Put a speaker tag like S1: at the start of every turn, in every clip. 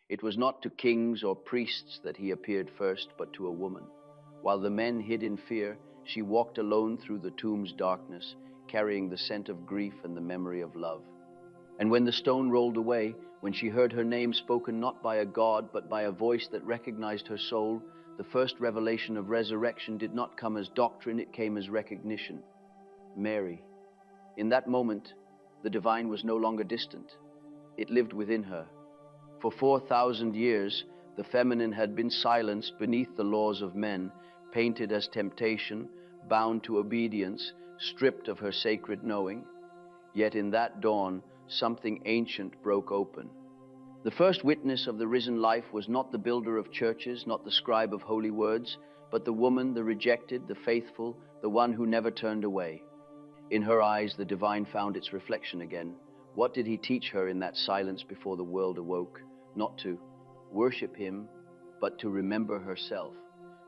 S1: It was not to kings or priests that he appeared first, but to a woman. While the men hid in fear, she walked alone through the tomb's darkness, carrying the scent of grief and the memory of love. And when the stone rolled away, when she heard her name spoken not by a god, but by a voice that recognized her soul, the first revelation of resurrection did not come as doctrine, it came as recognition. Mary. In that moment, the divine was no longer distant. It lived within her. For 4,000 years, the feminine had been silenced beneath the laws of men, painted as temptation, bound to obedience, stripped of her sacred knowing. Yet in that dawn, something ancient broke open. The first witness of the risen life was not the builder of churches, not the scribe of holy words, but the woman, the rejected, the faithful, the one who never turned away. In her eyes, the divine found its reflection again. What did he teach her in that silence before the world awoke? Not to worship him, but to remember herself.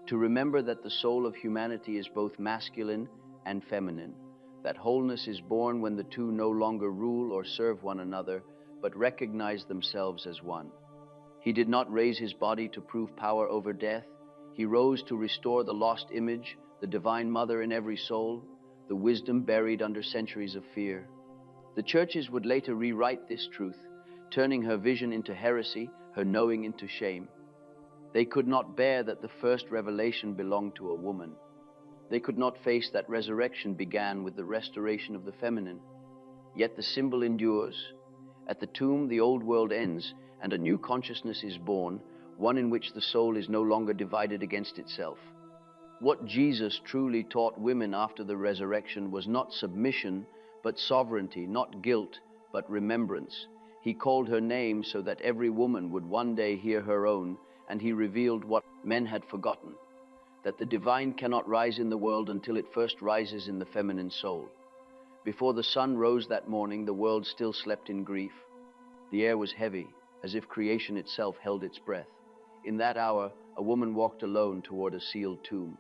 S1: To remember that the soul of humanity is both masculine and feminine. That wholeness is born when the two no longer rule or serve one another, but recognize themselves as one. He did not raise his body to prove power over death. He rose to restore the lost image, the divine mother in every soul, the wisdom buried under centuries of fear. The churches would later rewrite this truth, turning her vision into heresy, her knowing into shame. They could not bear that the first revelation belonged to a woman. They could not face that resurrection began with the restoration of the feminine. Yet the symbol endures. At the tomb, the old world ends, and a new consciousness is born, one in which the soul is no longer divided against itself. What Jesus truly taught women after the resurrection was not submission, but sovereignty, not guilt, but remembrance. He called her name so that every woman would one day hear her own, and he revealed what men had forgotten, that the divine cannot rise in the world until it first rises in the feminine soul. Before the sun rose that morning, the world still slept in grief. The air was heavy, as if creation itself held its breath. In that hour, a woman walked alone toward a sealed tomb.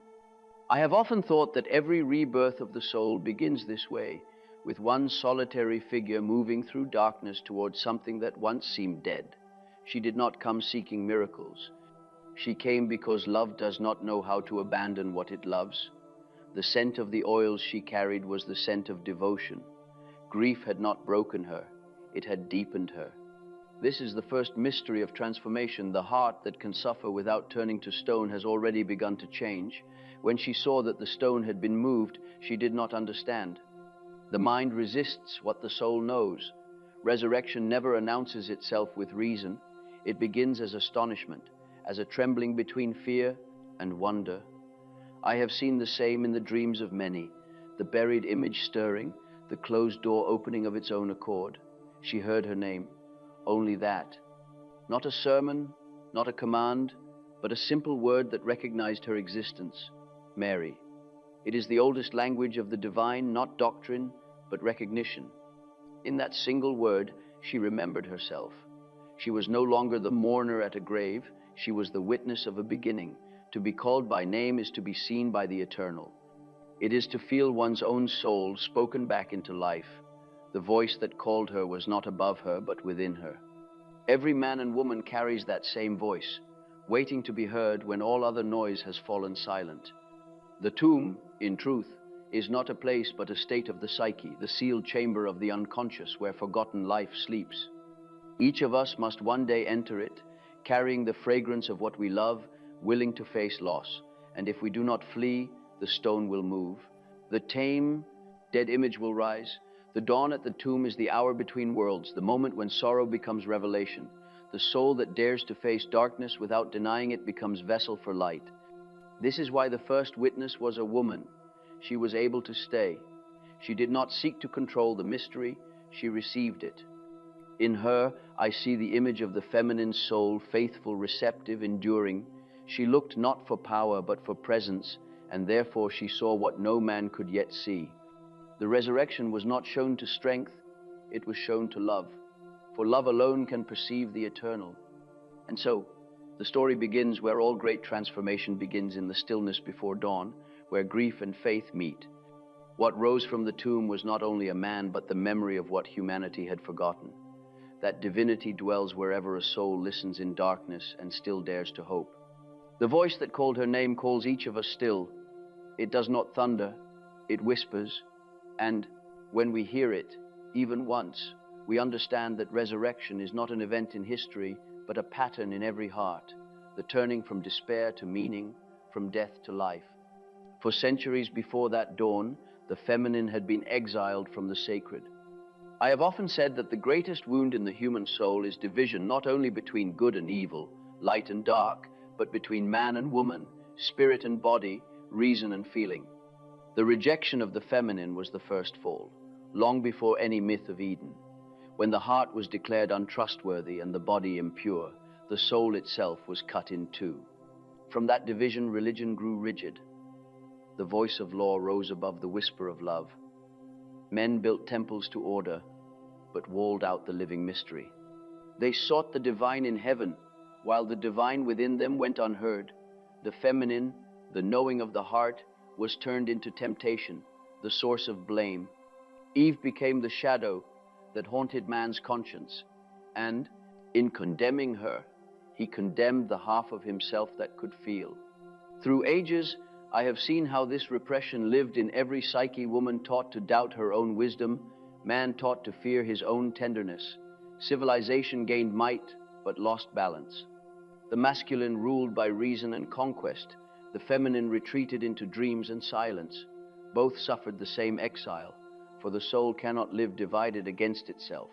S1: I have often thought that every rebirth of the soul begins this way, with one solitary figure moving through darkness towards something that once seemed dead. She did not come seeking miracles. She came because love does not know how to abandon what it loves. The scent of the oils she carried was the scent of devotion. Grief had not broken her, it had deepened her. This is the first mystery of transformation. The heart that can suffer without turning to stone has already begun to change. When she saw that the stone had been moved, she did not understand. The mind resists what the soul knows. Resurrection never announces itself with reason. It begins as astonishment, as a trembling between fear and wonder. I have seen the same in the dreams of many, the buried image stirring, the closed door opening of its own accord. She heard her name, only that. Not a sermon, not a command, but a simple word that recognized her existence, Mary. It is the oldest language of the divine, not doctrine, but recognition. In that single word, she remembered herself. She was no longer the mourner at a grave, she was the witness of a beginning. To be called by name is to be seen by the eternal. It is to feel one's own soul spoken back into life. The voice that called her was not above her, but within her. Every man and woman carries that same voice, waiting to be heard when all other noise has fallen silent. The tomb, in truth, is not a place but a state of the psyche, the sealed chamber of the unconscious where forgotten life sleeps. Each of us must one day enter it, carrying the fragrance of what we love, willing to face loss. And if we do not flee, the stone will move. The tame, dead image will rise. The dawn at the tomb is the hour between worlds, the moment when sorrow becomes revelation. The soul that dares to face darkness without denying it becomes vessel for light. This is why the first witness was a woman. She was able to stay. She did not seek to control the mystery, she received it. In her, I see the image of the feminine soul, faithful, receptive, enduring. She looked not for power, but for presence, and therefore she saw what no man could yet see. The resurrection was not shown to strength, it was shown to love. For love alone can perceive the eternal. And so, the story begins where all great transformation begins, in the stillness before dawn, where grief and faith meet. What rose from the tomb was not only a man, but the memory of what humanity had forgotten. that divinity dwells wherever a soul listens in darkness and still dares to hope. The voice that called her name calls each of us still. It does not thunder, it whispers, and when we hear it, even once, we understand that resurrection is not an event in history, but a pattern in every heart, the turning from despair to meaning, from death to life. For centuries before that dawn, the feminine had been exiled from the sacred. I have often said that the greatest wound in the human soul is division not only between good and evil, light and dark, but between man and woman, spirit and body, reason and feeling. The rejection of the feminine was the first fall, long before any myth of Eden. When the heart was declared untrustworthy and the body impure, the soul itself was cut in two. From that division, religion grew rigid. The voice of law rose above the whisper of love. Men built temples to order, but walled out the living mystery. They sought the divine in heaven, while the divine within them went unheard. The feminine, the knowing of the heart, was turned into temptation, the source of blame. Eve became the shadow that haunted man's conscience, and, in condemning her, he condemned the half of himself that could feel. Through ages, I have seen how this repression lived in every psyche, woman taught to doubt her own wisdom, man taught to fear his own tenderness. Civilization gained might, but lost balance. The masculine ruled by reason and conquest. The feminine retreated into dreams and silence. Both suffered the same exile, for the soul cannot live divided against itself.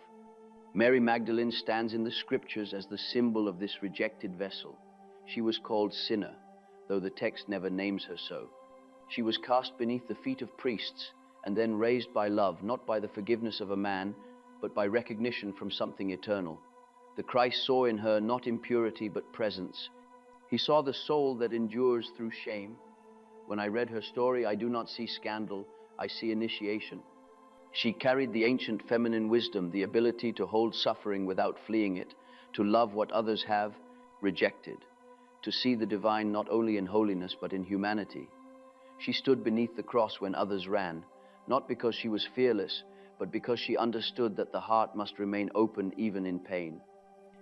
S1: Mary Magdalene stands in the scriptures as the symbol of this rejected vessel. She was called sinner, though the text never names her so. She was cast beneath the feet of priests and then raised by love, not by the forgiveness of a man, but by recognition from something eternal. The Christ saw in her not impurity but presence. He saw the soul that endures through shame. When I read her story, I do not see scandal, I see initiation. She carried the ancient feminine wisdom, the ability to hold suffering without fleeing it, to love what others have rejected, to see the divine not only in holiness but in humanity. She stood beneath the cross when others ran, not because she was fearless, but because she understood that the heart must remain open even in pain.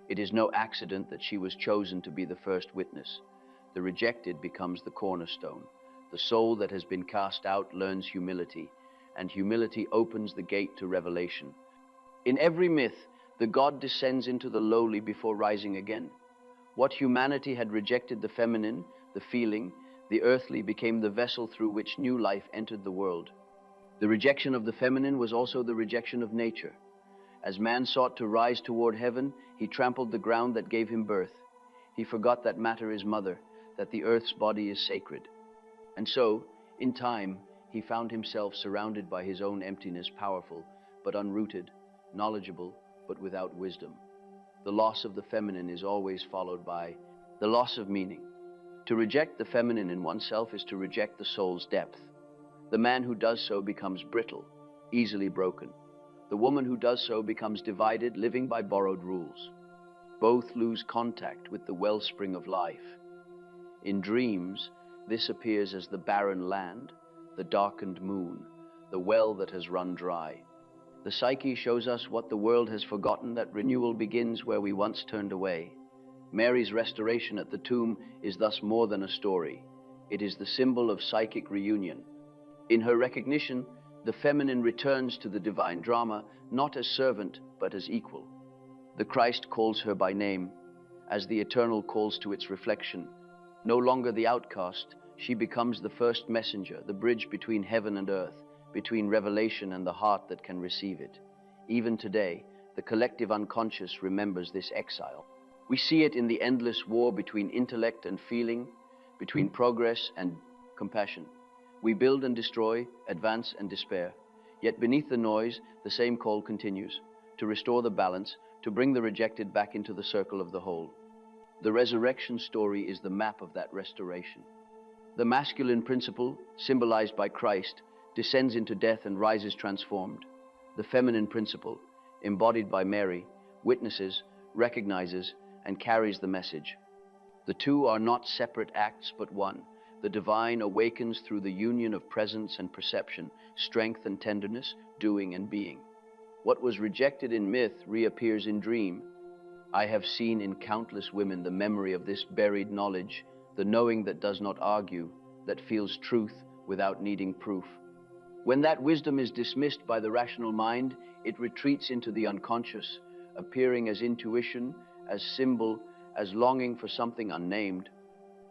S1: It is no accident that she was chosen to be the first witness. The rejected becomes the cornerstone. The soul that has been cast out learns humility, and humility opens the gate to revelation. In every myth, the god descends into the lowly before rising again. What humanity had rejected, the feminine, the feeling, the earthly, became the vessel through which new life entered the world. The rejection of the feminine was also the rejection of nature. As man sought to rise toward heaven, he trampled the ground that gave him birth. He forgot that matter is mother, that the earth's body is sacred. And so, in time, he found himself surrounded by his own emptiness, powerful, but unrooted, knowledgeable, but without wisdom. The loss of the feminine is always followed by the loss of meaning. To reject the feminine in oneself is to reject the soul's depth. The man who does so becomes brittle, easily broken. The woman who does so becomes divided, living by borrowed rules. Both lose contact with the wellspring of life. In dreams, this appears as the barren land, the darkened moon, the well that has run dry. The psyche shows us what the world has forgotten, that renewal begins where we once turned away. Mary's restoration at the tomb is thus more than a story. It is the symbol of psychic reunion. In her recognition, the feminine returns to the divine drama, not as servant, but as equal. The Christ calls her by name, as the eternal calls to its reflection. No longer the outcast, she becomes the first messenger, the bridge between heaven and earth, between revelation and the heart that can receive it. Even today, the collective unconscious remembers this exile. We see it in the endless war between intellect and feeling, between progress and compassion. We build and destroy, advance and despair. Yet beneath the noise, the same call continues, to restore the balance, to bring the rejected back into the circle of the whole. The resurrection story is the map of that restoration. The masculine principle, symbolized by Christ, descends into death and rises transformed. The feminine principle, embodied by Mary, witnesses, recognizes, and carries the message. The two are not separate acts but one. The divine awakens through the union of presence and perception, strength and tenderness, doing and being. What was rejected in myth reappears in dream. I have seen in countless women the memory of this buried knowledge, the knowing that does not argue, that feels truth without needing proof. When that wisdom is dismissed by the rational mind, it retreats into the unconscious, appearing as intuition, as symbol, as longing for something unnamed.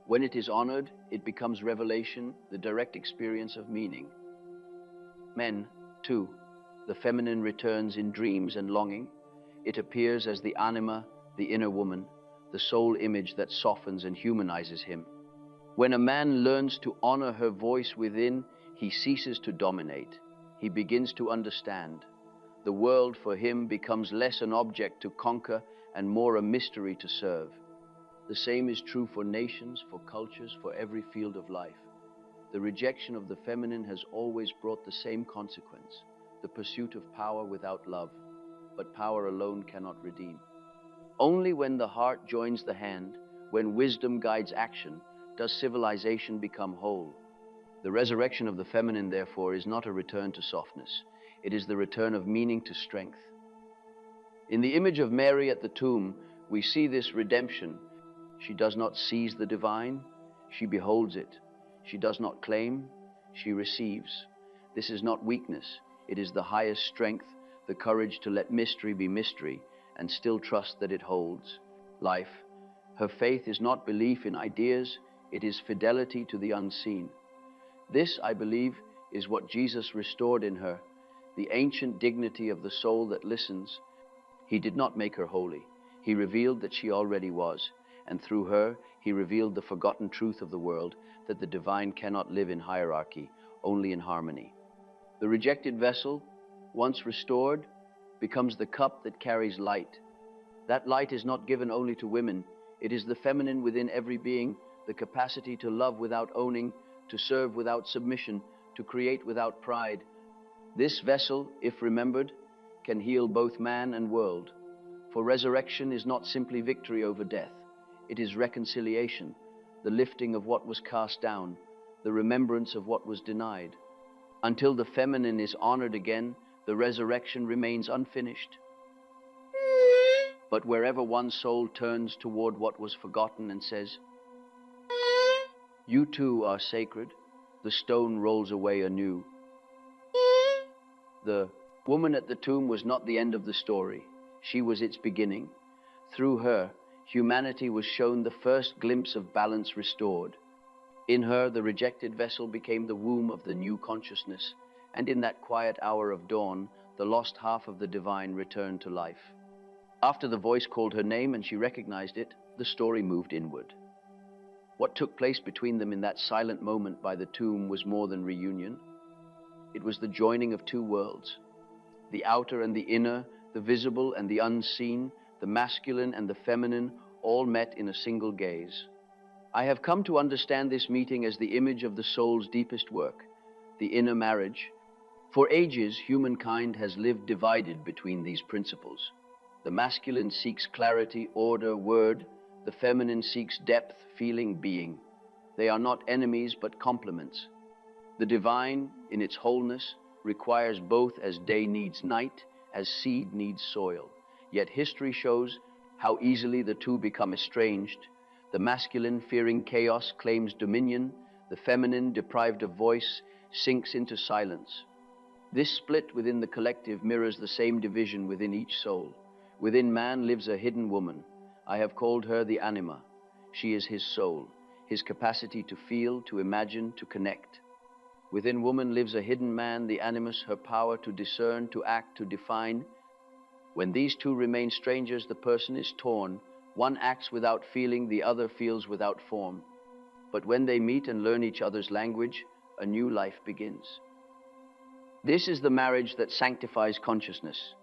S1: When it is honored, it becomes revelation, the direct experience of meaning. Men, too, the feminine returns in dreams and longing. It appears as the anima, the inner woman, the soul image that softens and humanizes him. When a man learns to honor her voice within, he ceases to dominate. He begins to understand. The world for him becomes less an object to conquer and more a mystery to serve. The same is true for nations, for cultures, for every field of life. The rejection of the feminine has always brought the same consequence, the pursuit of power without love. But power alone cannot redeem. Only when the heart joins the hand, when wisdom guides action, does civilization become whole. The resurrection of the feminine, therefore, is not a return to softness. It is the return of meaning to strength. In the image of Mary at the tomb, we see this redemption. She does not seize the divine, she beholds it. She does not claim, she receives. This is not weakness, it is the highest strength, the courage to let mystery be mystery and still trust that it holds life. Her faith is not belief in ideas, it is fidelity to the unseen. This, I believe, is what Jesus restored in her, the ancient dignity of the soul that listens. He did not make her holy. He revealed that she already was, and through her, he revealed the forgotten truth of the world, that the divine cannot live in hierarchy, only in harmony. The rejected vessel, once restored, becomes the cup that carries light. That light is not given only to women. It is the feminine within every being, the capacity to love without owning, to serve without submission, to create without pride. This vessel, if remembered, can heal both man and world. For resurrection is not simply victory over death. It is reconciliation, the lifting of what was cast down, the remembrance of what was denied. Until the feminine is honored again, the resurrection remains unfinished. But wherever one soul turns toward what was forgotten and says, "You too are sacred," the stone rolls away anew. The woman at the tomb was not the end of the story. She was its beginning. Through her, humanity was shown the first glimpse of balance restored. In her, the rejected vessel became the womb of the new consciousness, and in that quiet hour of dawn, the lost half of the divine returned to life. After the voice called her name and she recognized it, the story moved inward. What took place between them in that silent moment by the tomb was more than reunion. It was the joining of two worlds, the outer and the inner, the visible and the unseen, the masculine and the feminine, all met in a single gaze. I have come to understand this meeting as the image of the soul's deepest work, the inner marriage. For ages, humankind has lived divided between these principles. The masculine seeks clarity, order, word. The feminine seeks depth, feeling, being. They are not enemies, but complements. The divine, in its wholeness, requires both as day needs night, as seed needs soil. Yet history shows how easily the two become estranged. The masculine, fearing chaos, claims dominion. The feminine, deprived of voice, sinks into silence. This split within the collective mirrors the same division within each soul. Within man lives a hidden woman. I have called her the anima. She is his soul, his capacity to feel, to imagine, to connect. Within woman lives a hidden man, the animus, her power to discern, to act, to define. When these two remain strangers, the person is torn. One acts without feeling, the other feels without form. But when they meet and learn each other's language, a new life begins. This is the marriage that sanctifies consciousness.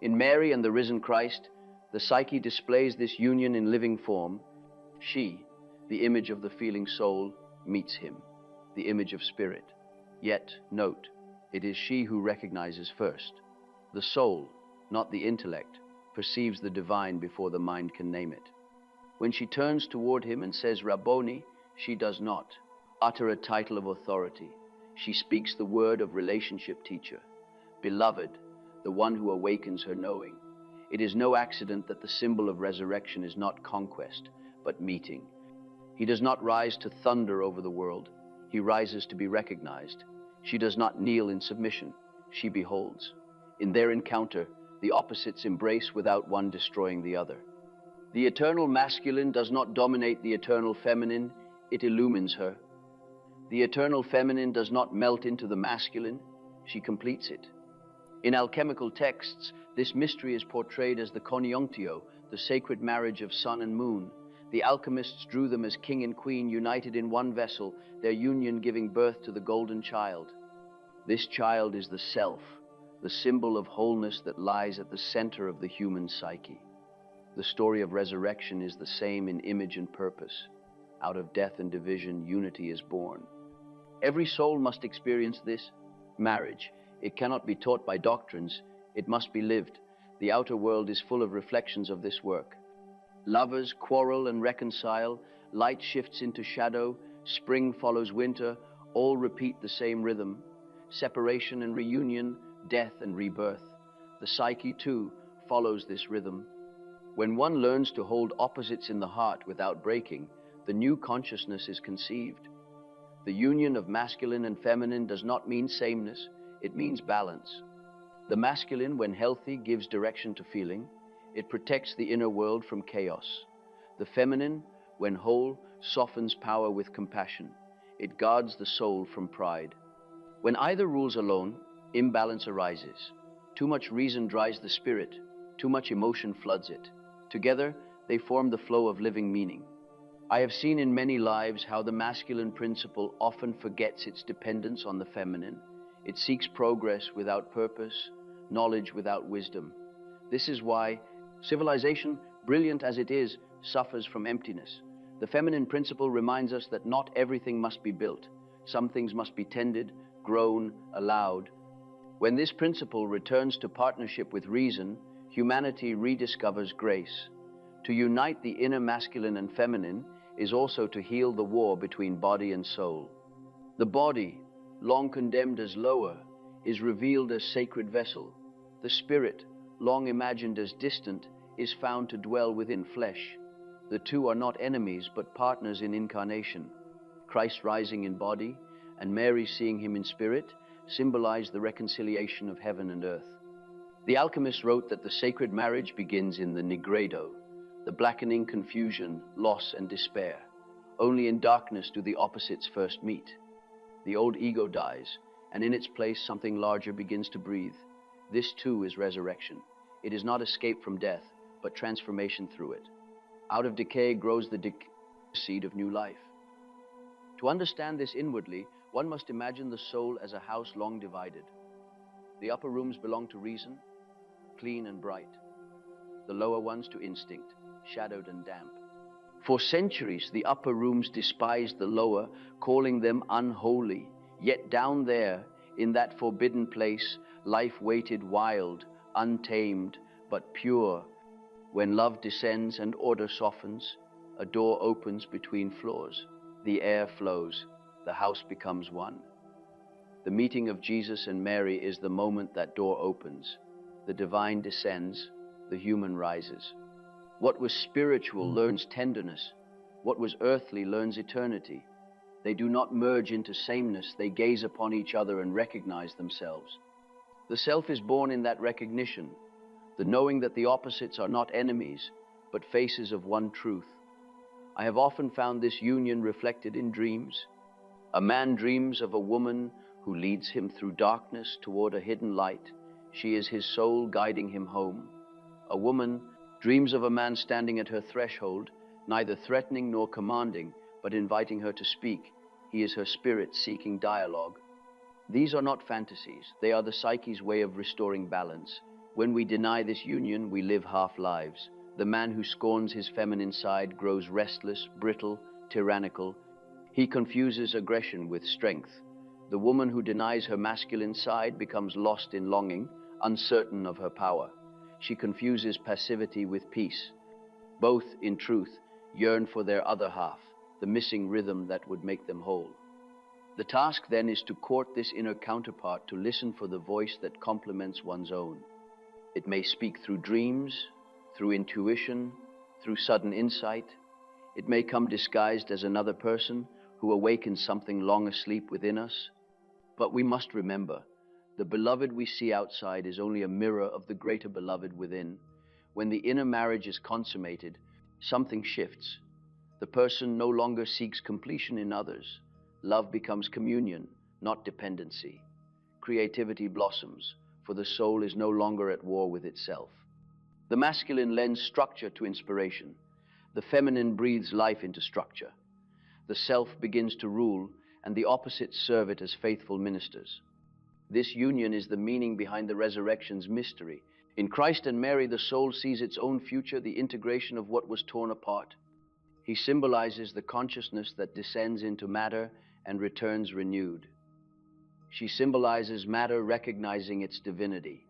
S1: In Mary and the risen Christ, the psyche displays this union in living form. She, the image of the feeling soul, meets him, the image of spirit. Yet, note, it is she who recognizes first. The soul, not the intellect, perceives the divine before the mind can name it. When she turns toward him and says, "Rabboni," she does not utter a title of authority. She speaks the word of relationship teacher. Beloved, the one who awakens her knowing. It is no accident that the symbol of resurrection is not conquest, but meeting. He does not rise to thunder over the world. He rises to be recognized. She does not kneel in submission. She beholds. In their encounter, the opposites embrace without one destroying the other. The eternal masculine does not dominate the eternal feminine, it illumines her. The eternal feminine does not melt into the masculine, she completes it. In alchemical texts, this mystery is portrayed as the coniunctio, the sacred marriage of sun and moon. The alchemists drew them as king and queen united in one vessel, their union giving birth to the golden child. This child is the self, the symbol of wholeness that lies at the center of the human psyche. The story of resurrection is the same in image and purpose. Out of death and division, unity is born. Every soul must experience this marriage. It cannot be taught by doctrines, it must be lived. The outer world is full of reflections of this work. Lovers quarrel and reconcile, light shifts into shadow, spring follows winter, all repeat the same rhythm. Separation and reunion, death and rebirth. The psyche, too, follows this rhythm. When one learns to hold opposites in the heart without breaking, the new consciousness is conceived. The union of masculine and feminine does not mean sameness, it means balance. The masculine, when healthy, gives direction to feeling. It protects the inner world from chaos. The feminine, when whole, softens power with compassion. It guards the soul from pride. When either rules alone, imbalance arises. Too much reason dries the spirit, too much emotion floods it. Together, they form the flow of living meaning. I have seen in many lives how the masculine principle often forgets its dependence on the feminine. It seeks progress without purpose, knowledge without wisdom. This is why civilization, brilliant as it is, suffers from emptiness. The feminine principle reminds us that not everything must be built. Some things must be tended, grown, allowed. When this principle returns to partnership with reason, humanity rediscovers grace. To unite the inner masculine and feminine is also to heal the war between body and soul. The body, long condemned as lower, is revealed as sacred vessel. The spirit, long imagined as distant, is found to dwell within flesh. The two are not enemies, but partners in incarnation. Christ rising in body and Mary seeing him in spirit symbolize the reconciliation of heaven and earth. The alchemist wrote that the sacred marriage begins in the nigredo, the blackening confusion, loss, and despair. Only in darkness do the opposites first meet. The old ego dies, and in its place something larger begins to breathe. This too is resurrection. It is not escape from death, but transformation through it. Out of decay grows the seed of new life. To understand this inwardly, one must imagine the soul as a house long divided. The upper rooms belong to reason, clean and bright. The lower ones to instinct, shadowed and damp. For centuries, the upper rooms despised the lower, calling them unholy. Yet down there, in that forbidden place, life waited wild, untamed, but pure. When love descends and order softens, a door opens between floors. The air flows, the house becomes one. The meeting of Jesus and Mary is the moment that door opens. The divine descends, the human rises. What was spiritual learns tenderness. What was earthly learns eternity. They do not merge into sameness, they gaze upon each other and recognize themselves. The self is born in that recognition, the knowing that the opposites are not enemies, but faces of one truth. I have often found this union reflected in dreams. A man dreams of a woman who leads him through darkness toward a hidden light. She is his soul guiding him home. A woman dreams of a man standing at her threshold, neither threatening nor commanding, but inviting her to speak. He is her spirit seeking dialogue. These are not fantasies. They are the psyche's way of restoring balance. When we deny this union, we live half lives. The man who scorns his feminine side grows restless, brittle, tyrannical. He confuses aggression with strength. The woman who denies her masculine side becomes lost in longing, uncertain of her power. She confuses passivity with peace. Both, in truth, yearn for their other half, the missing rhythm that would make them whole. The task then is to court this inner counterpart, to listen for the voice that complements one's own. It may speak through dreams, through intuition, through sudden insight. It may come disguised as another person who awakens something long asleep within us. But we must remember, the beloved we see outside is only a mirror of the greater beloved within. When the inner marriage is consummated, something shifts. The person no longer seeks completion in others. Love becomes communion, not dependency. Creativity blossoms, for the soul is no longer at war with itself. The masculine lends structure to inspiration. The feminine breathes life into structure. The self begins to rule, and the opposites serve it as faithful ministers. This union is the meaning behind the resurrection's mystery. In Christ and Mary, the soul sees its own future, the integration of what was torn apart. He symbolizes the consciousness that descends into matter and returns renewed. She symbolizes matter recognizing its divinity.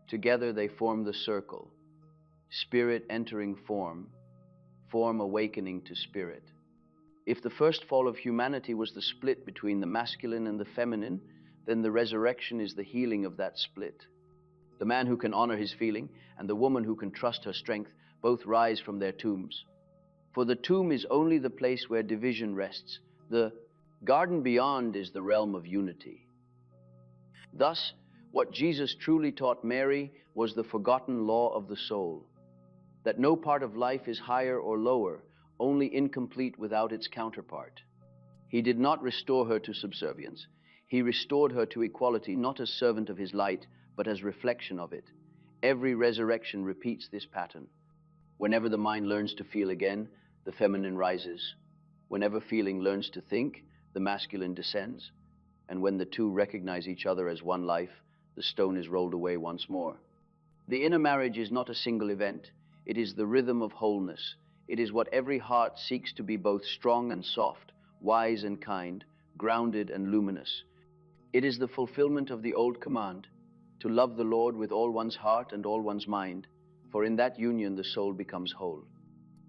S1: Together they form the circle. Spirit entering form, form awakening to spirit. If the first fall of humanity was the split between the masculine and the feminine, then the resurrection is the healing of that split. The man who can honor his feeling and the woman who can trust her strength both rise from their tombs. For the tomb is only the place where division rests. The garden beyond is the realm of unity. Thus, what Jesus truly taught Mary was the forgotten law of the soul, that no part of life is higher or lower, only incomplete without its counterpart. He did not restore her to subservience. He restored her to equality, not as servant of his light, but as reflection of it. Every resurrection repeats this pattern. Whenever the mind learns to feel again, the feminine rises. Whenever feeling learns to think, the masculine descends. And when the two recognize each other as one life, the stone is rolled away once more. The inner marriage is not a single event. It is the rhythm of wholeness. It is what every heart seeks to be, both strong and soft, wise and kind, grounded and luminous. It is the fulfillment of the old command, to love the Lord with all one's heart and all one's mind, for in that union the soul becomes whole.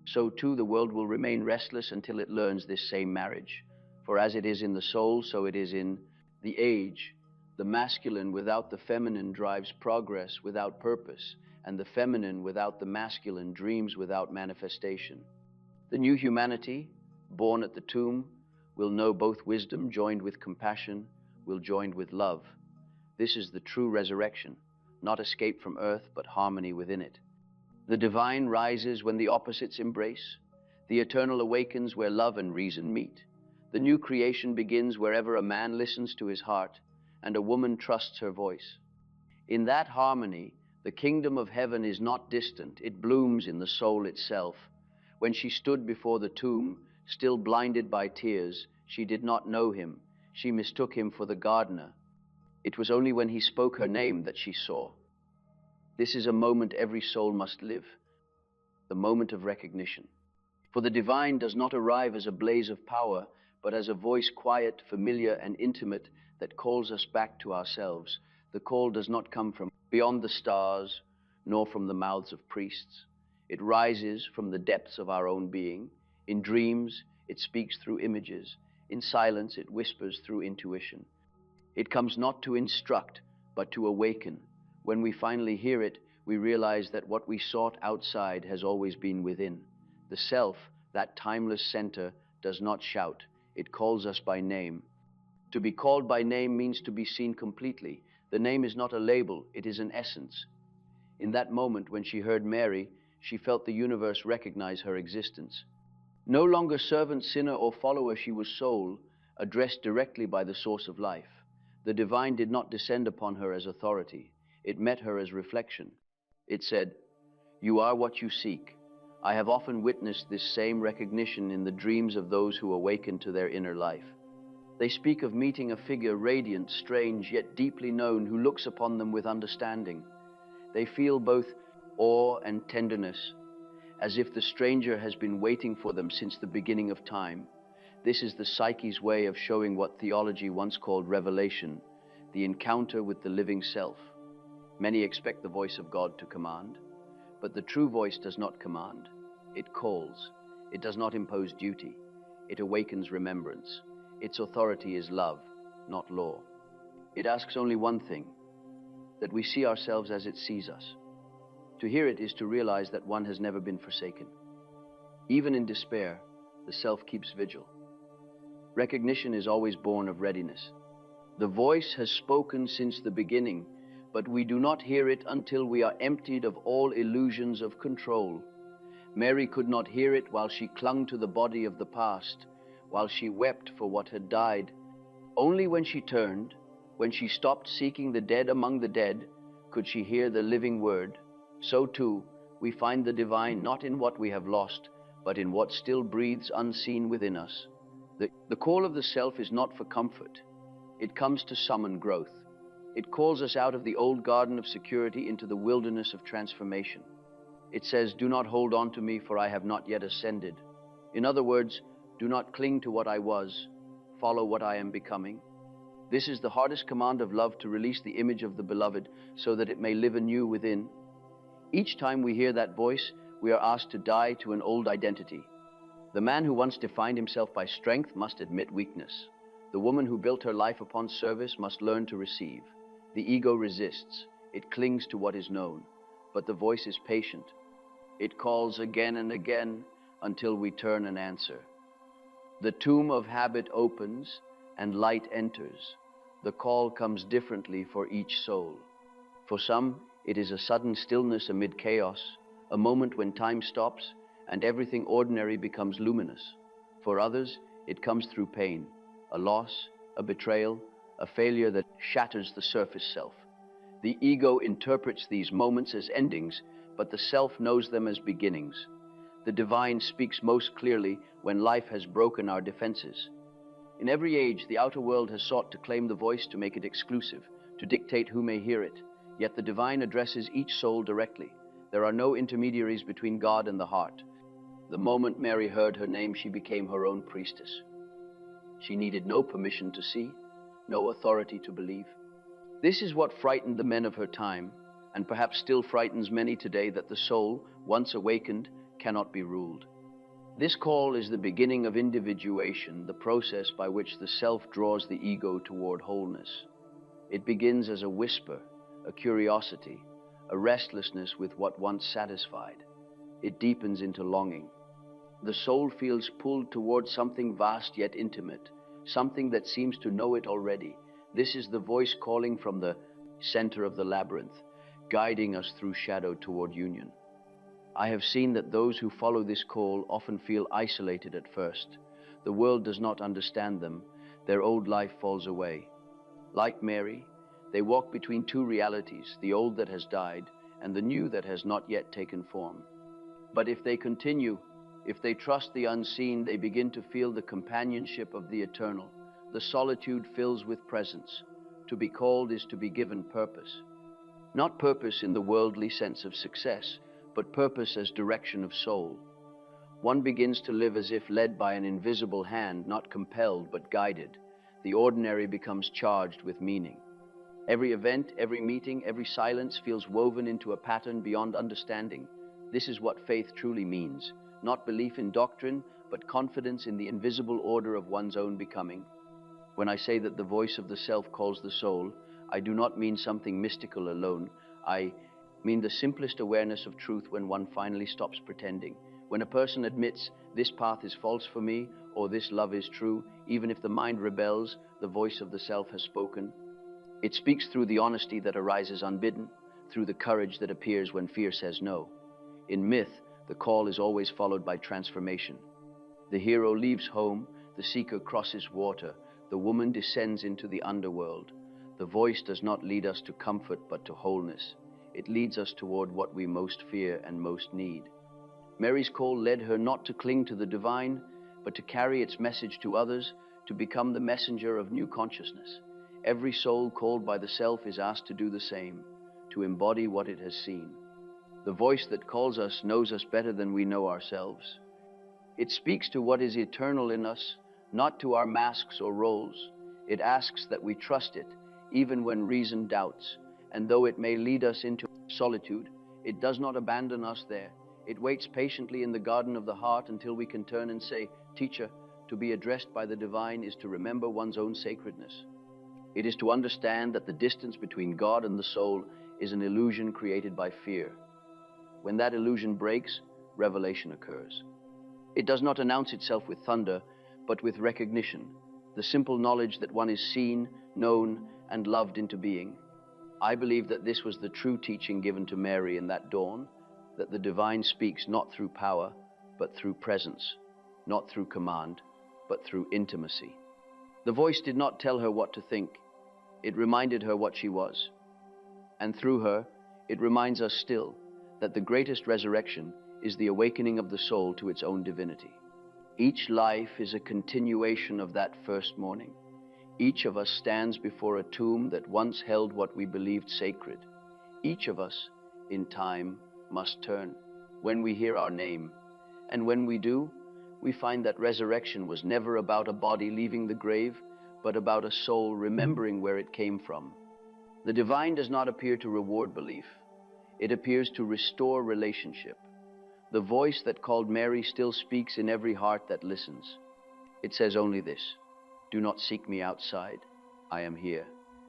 S1: So too the world will remain restless until it learns this same marriage. For as it is in the soul, so it is in the age. The masculine without the feminine drives progress without purpose, and the feminine without the masculine dreams without manifestation. The new humanity, born at the tomb, will know both wisdom joined with compassion, will join with love. This is the true resurrection, not escape from earth, but harmony within it. The divine rises when the opposites embrace. The eternal awakens where love and reason meet. The new creation begins wherever a man listens to his heart and a woman trusts her voice. In that harmony, the kingdom of heaven is not distant, it blooms in the soul itself. When she stood before the tomb, still blinded by tears, she did not know him. She mistook him for the gardener. It was only when he spoke her name that she saw. This is a moment every soul must live, the moment of recognition. For the divine does not arrive as a blaze of power, but as a voice quiet, familiar, and intimate that calls us back to ourselves. The call does not come from beyond the stars, nor from the mouths of priests. It rises from the depths of our own being. In dreams, it speaks through images. In silence, it whispers through intuition. It comes not to instruct, but to awaken. When we finally hear it, we realize that what we sought outside has always been within. The self, that timeless center, does not shout. It calls us by name. To be called by name means to be seen completely. The name is not a label, it is an essence. In that moment when she heard Mary, she felt the universe recognize her existence. No longer servant, sinner, or follower, she was soul, addressed directly by the source of life. The divine did not descend upon her as authority. It met her as reflection. It said, "You are what you seek." I have often witnessed this same recognition in the dreams of those who awaken to their inner life. They speak of meeting a figure radiant, strange, yet deeply known, who looks upon them with understanding. They feel both awe and tenderness, as if the stranger has been waiting for them since the beginning of time. This is the psyche's way of showing what theology once called revelation, the encounter with the living self. Many expect the voice of God to command, but the true voice does not command. It calls. It does not impose duty. It awakens remembrance. Its authority is love, not law. It asks only one thing, that we see ourselves as it sees us. To hear it is to realize that one has never been forsaken. Even in despair, the self keeps vigil. Recognition is always born of readiness. The voice has spoken since the beginning, but we do not hear it until we are emptied of all illusions of control. Mary could not hear it while she clung to the body of the past, while she wept for what had died. Only when she turned, when she stopped seeking the dead among the dead, could she hear the living word. So too, we find the divine not in what we have lost, but in what still breathes unseen within us. The call of the self is not for comfort. It comes to summon growth. It calls us out of the old garden of security into the wilderness of transformation. It says, "Do not hold on to me, for I have not yet ascended." In other words, do not cling to what I was, follow what I am becoming. This is the hardest command of love, to release the image of the beloved so that it may live anew within. Each time we hear that voice, we are asked to die to an old identity. The man who once defined himself by strength must admit weakness. The woman who built her life upon service must learn to receive. The ego resists. It clings to what is known. But the voice is patient. It calls again and again until we turn and answer. The tomb of habit opens and light enters. The call comes differently for each soul. For some, it is a sudden stillness amid chaos, a moment when time stops and everything ordinary becomes luminous. For others, it comes through pain, a loss, a betrayal, a failure that shatters the surface self. The ego interprets these moments as endings, but the self knows them as beginnings. The divine speaks most clearly when life has broken our defenses. In every age, the outer world has sought to claim the voice, to make it exclusive, to dictate who may hear it. Yet the divine addresses each soul directly. There are no intermediaries between God and the heart. The moment Mary heard her name, she became her own priestess. She needed no permission to see, no authority to believe. This is what frightened the men of her time, and perhaps still frightens many today, that the soul, once awakened, cannot be ruled. This call is the beginning of individuation, the process by which the self draws the ego toward wholeness. It begins as a whisper, a curiosity, a restlessness with what once satisfied. It deepens into longing. The soul feels pulled towards something vast yet intimate, something that seems to know it already. This is the voice calling from the center of the labyrinth, guiding us through shadow toward union. I have seen that those who follow this call often feel isolated at first. The world does not understand them. Their old life falls away. Like Mary, they walk between two realities, the old that has died and the new that has not yet taken form. But if they continue, if they trust the unseen, they begin to feel the companionship of the eternal. The solitude fills with presence. To be called is to be given purpose. Not purpose in the worldly sense of success, but purpose as direction of soul. One begins to live as if led by an invisible hand, not compelled but guided. The ordinary becomes charged with meaning. Every event, every meeting, every silence feels woven into a pattern beyond understanding. This is what faith truly means. Not belief in doctrine, but confidence in the invisible order of one's own becoming. When I say that the voice of the self calls the soul, I do not mean something mystical alone. I mean the simplest awareness of truth when one finally stops pretending. When a person admits, this path is false for me, or this love is true, even if the mind rebels, the voice of the self has spoken. It speaks through the honesty that arises unbidden, through the courage that appears when fear says no. In myth, the call is always followed by transformation. The hero leaves home, the seeker crosses water, the woman descends into the underworld. The voice does not lead us to comfort but to wholeness. It leads us toward what we most fear and most need. Mary's call led her not to cling to the divine, but to carry its message to others, to become the messenger of new consciousness. Every soul called by the self is asked to do the same, to embody what it has seen. The voice that calls us knows us better than we know ourselves. It speaks to what is eternal in us, not to our masks or roles. It asks that we trust it, even when reason doubts. And though it may lead us into solitude, it does not abandon us there. It waits patiently in the garden of the heart until we can turn and say, "Teacher, to be addressed by the divine is to remember one's own sacredness." It is to understand that the distance between God and the soul is an illusion created by fear. When that illusion breaks, revelation occurs. It does not announce itself with thunder, but with recognition, the simple knowledge that one is seen, known, and loved into being. I believe that this was the true teaching given to Mary in that dawn, that the divine speaks not through power, but through presence, not through command, but through intimacy. The voice did not tell her what to think. It reminded her what she was. And through her, it reminds us still that the greatest resurrection is the awakening of the soul to its own divinity. Each life is a continuation of that first morning. Each of us stands before a tomb that once held what we believed sacred. Each of us, in time, must turn when we hear our name. And when we do, we find that resurrection was never about a body leaving the grave, but about a soul remembering where it came from. The divine does not appear to reward belief. It appears to restore relationship. The voice that called Mary still speaks in every heart that listens. It says only this: "Do not seek me outside. I am here,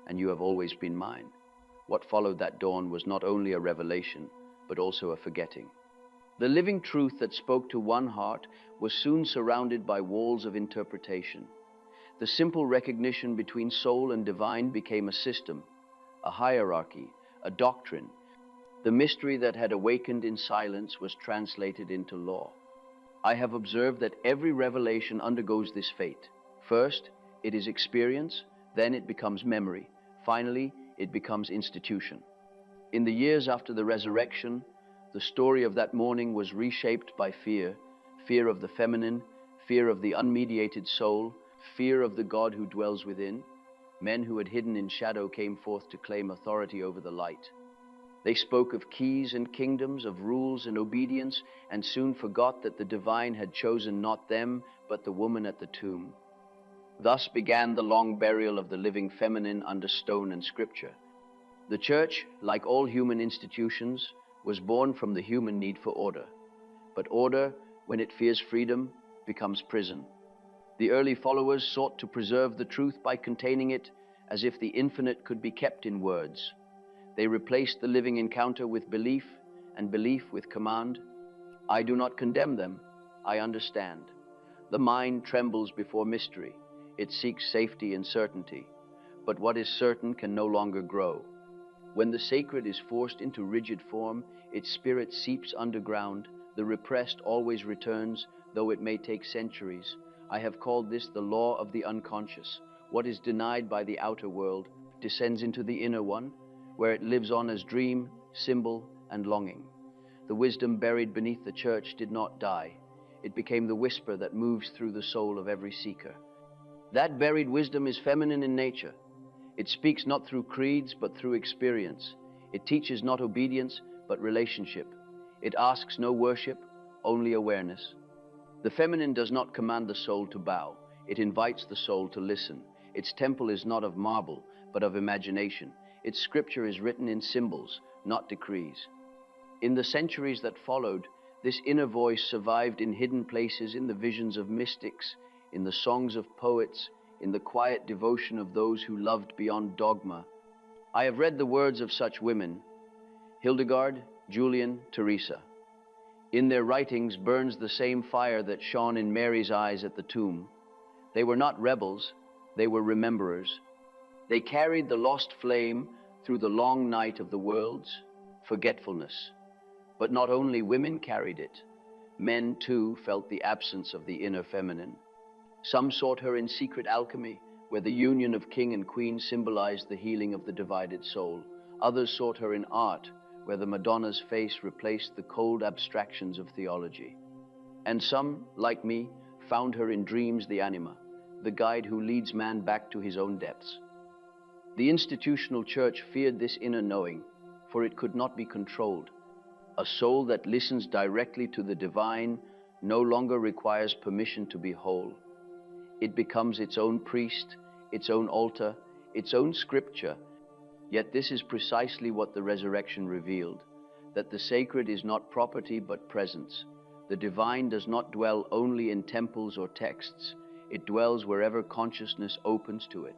S1: and you have always been mine." What followed that dawn was not only a revelation, but also a forgetting. The living truth that spoke to one heart was soon surrounded by walls of interpretation. The simple recognition between soul and divine became a system, a hierarchy, a doctrine. The mystery that had awakened in silence was translated into law. I have observed that every revelation undergoes this fate. First, it is experience, then it becomes memory. Finally, it becomes institution. In the years after the resurrection, the story of that morning was reshaped by fear, fear of the feminine, fear of the unmediated soul, fear of the God who dwells within. Men who had hidden in shadow came forth to claim authority over the light. They spoke of keys and kingdoms, of rules and obedience, and soon forgot that the divine had chosen not them, but the woman at the tomb. Thus began the long burial of the living feminine under stone and scripture. The church, like all human institutions, was born from the human need for order. But order, when it fears freedom, becomes prison. The early followers sought to preserve the truth by containing it, as if the infinite could be kept in words. They replaced the living encounter with belief, and belief with command. I do not condemn them. I understand. The mind trembles before mystery. It seeks safety and certainty. But what is certain can no longer grow. When the sacred is forced into rigid form, its spirit seeps underground. The repressed always returns, though it may take centuries. I have called this the law of the unconscious. What is denied by the outer world descends into the inner one, where it lives on as dream, symbol, and longing. The wisdom buried beneath the church did not die. It became the whisper that moves through the soul of every seeker. That buried wisdom is feminine in nature. It speaks not through creeds, but through experience. It teaches not obedience, but relationship. It asks no worship, only awareness. The feminine does not command the soul to bow. It invites the soul to listen. Its temple is not of marble, but of imagination. Its scripture is written in symbols, not decrees. In the centuries that followed, this inner voice survived in hidden places, in the visions of mystics, in the songs of poets, in the quiet devotion of those who loved beyond dogma. I have read the words of such women: Hildegard, Julian, Teresa. In their writings burns the same fire that shone in Mary's eyes at the tomb. They were not rebels, they were rememberers. They carried the lost flame through the long night of the world's forgetfulness. But not only women carried it. Men, too, felt the absence of the inner feminine. Some sought her in secret alchemy, where the union of king and queen symbolized the healing of the divided soul. Others sought her in art, where the Madonna's face replaced the cold abstractions of theology. And some, like me, found her in dreams, the anima, the guide who leads man back to his own depths. The institutional church feared this inner knowing, for it could not be controlled. A soul that listens directly to the divine no longer requires permission to be whole. It becomes its own priest, its own altar, its own scripture. Yet this is precisely what the resurrection revealed, that the sacred is not property but presence. The divine does not dwell only in temples or texts. It dwells wherever consciousness opens to it.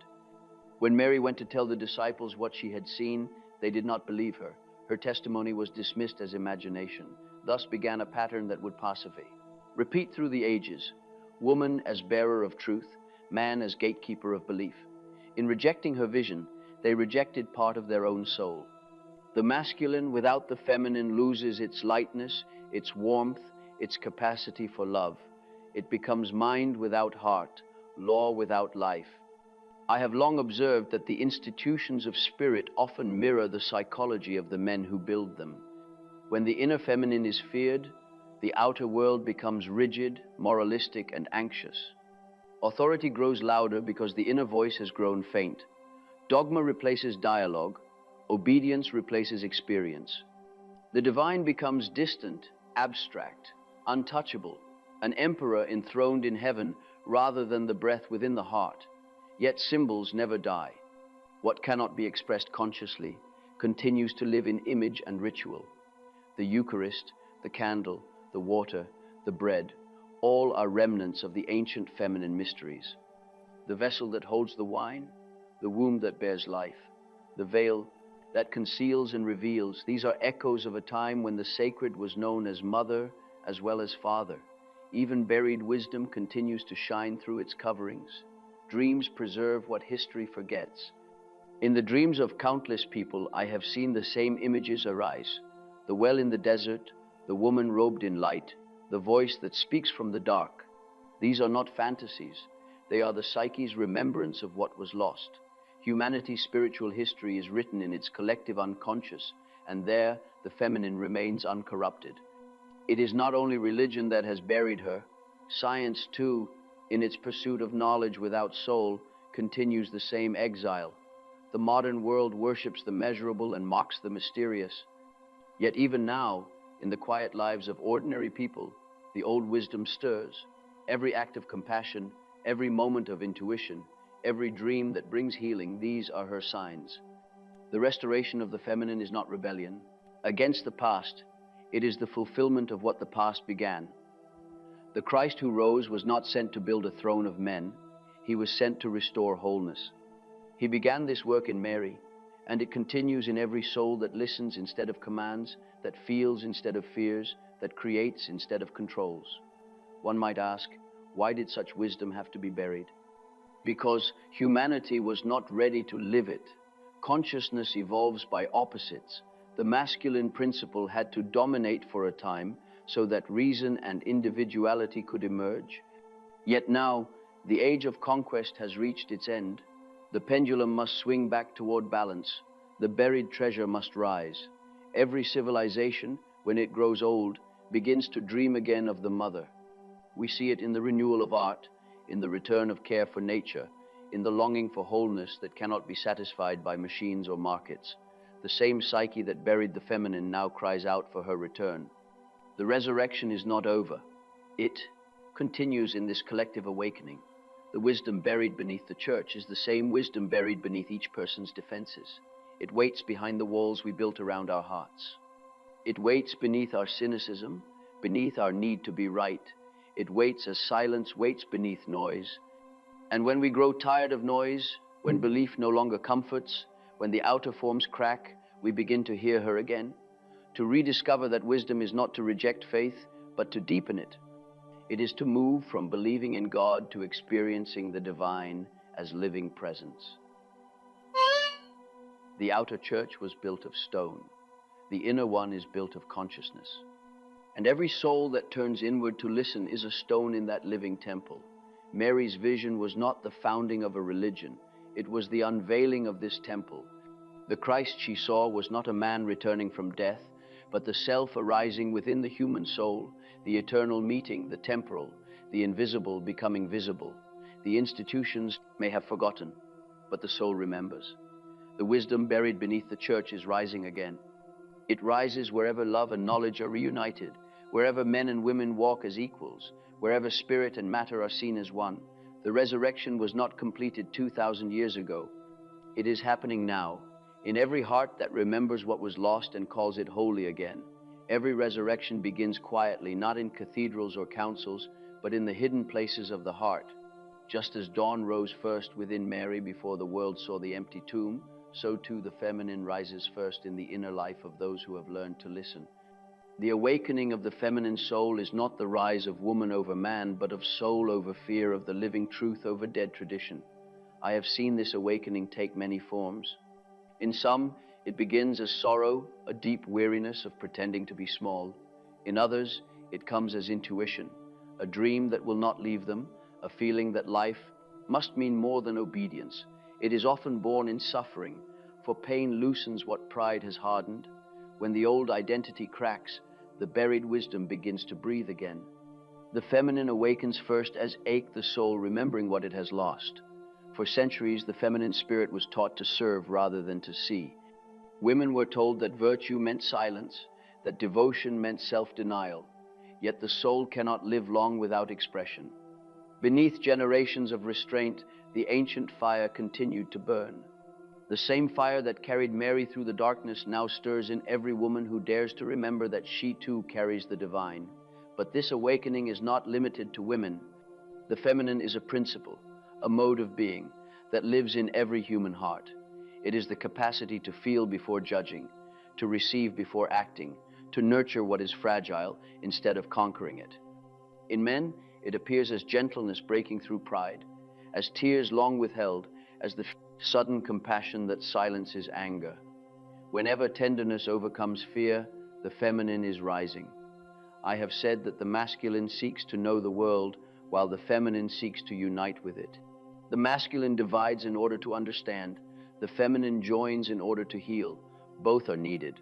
S1: When Mary went to tell the disciples what she had seen, they did not believe her. Her testimony was dismissed as imagination. Thus began a pattern that would passivate. Repeat through the ages, woman as bearer of truth, man as gatekeeper of belief. In rejecting her vision, they rejected part of their own soul. The masculine without the feminine loses its lightness, its warmth, its capacity for love. It becomes mind without heart, law without life. I have long observed that the institutions of spirit often mirror the psychology of the men who build them. When the inner feminine is feared, the outer world becomes rigid, moralistic, and anxious. Authority grows louder because the inner voice has grown faint. Dogma replaces dialogue. Obedience replaces experience. The divine becomes distant, abstract, untouchable, an emperor enthroned in heaven rather than the breath within the heart. Yet symbols never die. What cannot be expressed consciously continues to live in image and ritual. The Eucharist, the candle, the water, the bread, all are remnants of the ancient feminine mysteries. The vessel that holds the wine, the womb that bears life, the veil that conceals and reveals, these are echoes of a time when the sacred was known as mother as well as father. Even buried wisdom continues to shine through its coverings. Dreams preserve what history forgets. In the dreams of countless people, I have seen the same images arise. The well in the desert, the woman robed in light, the voice that speaks from the dark. These are not fantasies. They are the psyche's remembrance of what was lost. Humanity's spiritual history is written in its collective unconscious, and there the feminine remains uncorrupted. It is not only religion that has buried her. Science, too, in its pursuit of knowledge without soul, continues the same exile. The modern world worships the measurable and mocks the mysterious. Yet even now, in the quiet lives of ordinary people, the old wisdom stirs. Every act of compassion, every moment of intuition, every dream that brings healing, these are her signs. The restoration of the feminine is not rebellion against the past. It is the fulfillment of what the past began. The Christ who rose was not sent to build a throne of men. He was sent to restore wholeness. He began this work in Mary, and it continues in every soul that listens instead of commands, that feels instead of fears, that creates instead of controls. One might ask, why did such wisdom have to be buried? Because humanity was not ready to live it. Consciousness evolves by opposites. The masculine principle had to dominate for a time so that reason and individuality could emerge. Yet now, the age of conquest has reached its end. The pendulum must swing back toward balance. The buried treasure must rise. Every civilization, when it grows old, begins to dream again of the mother. We see it in the renewal of art, in the return of care for nature, in the longing for wholeness that cannot be satisfied by machines or markets. The same psyche that buried the feminine now cries out for her return. The resurrection is not over. It continues in this collective awakening. The wisdom buried beneath the church is the same wisdom buried beneath each person's defenses. It waits behind the walls we built around our hearts. It waits beneath our cynicism, beneath our need to be right. It waits as silence waits beneath noise. And when we grow tired of noise, when belief no longer comforts, when the outer forms crack, we begin to hear her again, to rediscover that wisdom is not to reject faith, but to deepen it. It is to move from believing in God to experiencing the divine as living presence. The outer church was built of stone. The inner one is built of consciousness. And every soul that turns inward to listen is a stone in that living temple. Mary's vision was not the founding of a religion. It was the unveiling of this temple. The Christ she saw was not a man returning from death, but the self arising within the human soul, the eternal meeting, the temporal, the invisible becoming visible. The institutions may have forgotten, but the soul remembers. The wisdom buried beneath the church is rising again. It rises wherever love and knowledge are reunited, wherever men and women walk as equals, wherever spirit and matter are seen as one. The resurrection was not completed 2,000 years ago. It is happening now, in every heart that remembers what was lost and calls it holy again. Every resurrection begins quietly, not in cathedrals or councils, but in the hidden places of the heart. Just as dawn rose first within Mary before the world saw the empty tomb, so too the feminine rises first in the inner life of those who have learned to listen. The awakening of the feminine soul is not the rise of woman over man, but of soul over fear, of the living truth over dead tradition. I have seen this awakening take many forms. In some, it begins as sorrow, a deep weariness of pretending to be small. In others, it comes as intuition, a dream that will not leave them, a feeling that life must mean more than obedience. It is often born in suffering, for pain loosens what pride has hardened. When the old identity cracks, the buried wisdom begins to breathe again. The feminine awakens first as ache the soul, remembering what it has lost. For centuries, the feminine spirit was taught to serve rather than to see. Women were told that virtue meant silence, that devotion meant self-denial. Yet the soul cannot live long without expression. Beneath generations of restraint, the ancient fire continued to burn. The same fire that carried Mary through the darkness now stirs in every woman who dares to remember that she too carries the divine. But this awakening is not limited to women. The feminine is a principle, a mode of being that lives in every human heart. It is the capacity to feel before judging, to receive before acting, to nurture what is fragile instead of conquering it. In men, it appears as gentleness breaking through pride, as tears long withheld, as the sudden compassion that silences anger. Whenever tenderness overcomes fear, the feminine is rising. I have said that the masculine seeks to know the world, while the feminine seeks to unite with it. The masculine divides in order to understand. The feminine joins in order to heal. Both are needed.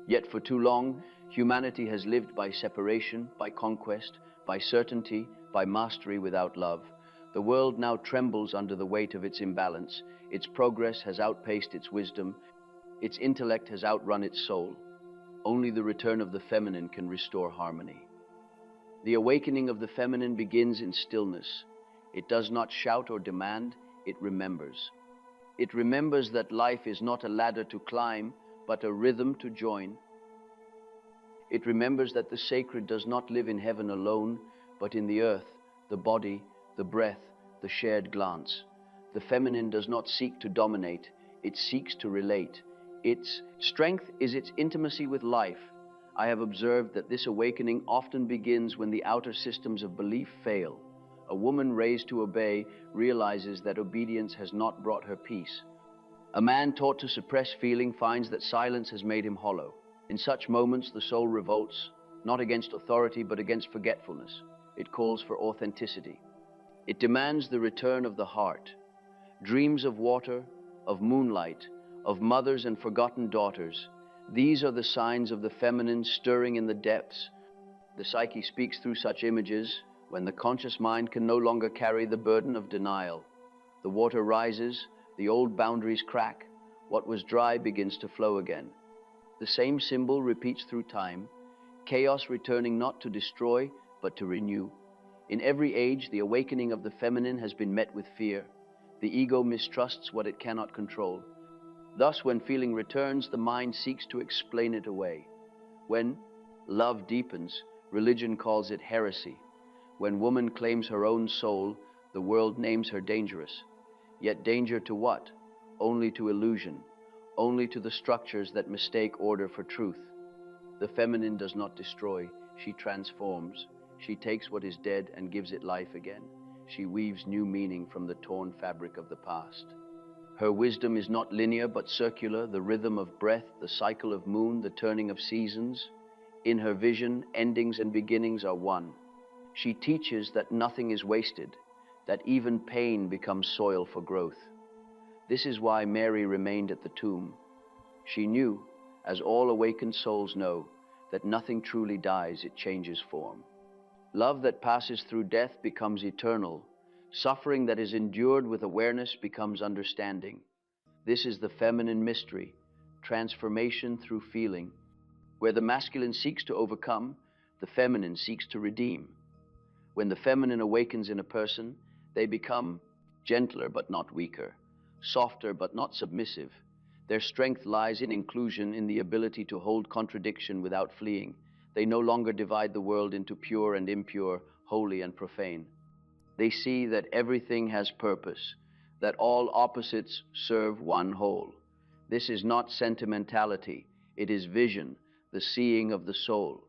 S1: Yet for too long, humanity has lived by separation, by conquest, by certainty, by mastery without love. The world now trembles under the weight of its imbalance. Its progress has outpaced its wisdom. Its intellect has outrun its soul. Only the return of the feminine can restore harmony. The awakening of the feminine begins in stillness. It does not shout or demand, it remembers. It remembers that life is not a ladder to climb, but a rhythm to join. It remembers that the sacred does not live in heaven alone, but in the earth, the body, the breath, the shared glance. The feminine does not seek to dominate, it seeks to relate. Its strength is its intimacy with life. I have observed that this awakening often begins when the outer systems of belief fail. A woman raised to obey realizes that obedience has not brought her peace. A man taught to suppress feeling finds that silence has made him hollow. In such moments, the soul revolts, not against authority, but against forgetfulness. It calls for authenticity. It demands the return of the heart. Dreams of water, of moonlight, of mothers and forgotten daughters. These are the signs of the feminine stirring in the depths. The psyche speaks through such images when the conscious mind can no longer carry the burden of denial. The water rises, the old boundaries crack, what was dry begins to flow again. The same symbol repeats through time, chaos returning not to destroy, but to renew. In every age, the awakening of the feminine has been met with fear. The ego mistrusts what it cannot control. Thus, when feeling returns, the mind seeks to explain it away. When love deepens, religion calls it heresy. When woman claims her own soul, the world names her dangerous. Yet danger to what? Only to illusion, only to the structures that mistake order for truth. The feminine does not destroy, she transforms. She takes what is dead and gives it life again. She weaves new meaning from the torn fabric of the past. Her wisdom is not linear but circular, the rhythm of breath, the cycle of moon, the turning of seasons. In her vision, endings and beginnings are one. She teaches that nothing is wasted, that even pain becomes soil for growth. This is why Mary remained at the tomb. She knew, as all awakened souls know, that nothing truly dies, it changes form. Love that passes through death becomes eternal. Suffering that is endured with awareness becomes understanding. This is the feminine mystery, transformation through feeling. Where the masculine seeks to overcome, the feminine seeks to redeem. When the feminine awakens in a person, they become gentler but not weaker, softer but not submissive. Their strength lies in inclusion, in the ability to hold contradiction without fleeing. They no longer divide the world into pure and impure, holy and profane. They see that everything has purpose, that all opposites serve one whole. This is not sentimentality, it is vision, the seeing of the soul.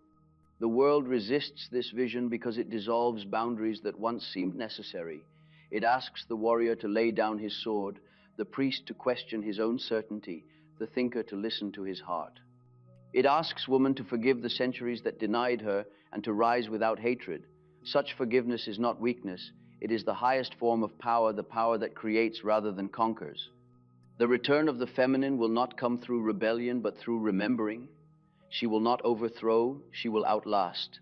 S1: The world resists this vision because it dissolves boundaries that once seemed necessary. It asks the warrior to lay down his sword, the priest to question his own certainty, the thinker to listen to his heart. It asks woman to forgive the centuries that denied her and to rise without hatred. Such forgiveness is not weakness, it is the highest form of power, the power that creates rather than conquers. The return of the feminine will not come through rebellion, but through remembering. She will not overthrow, she will outlast.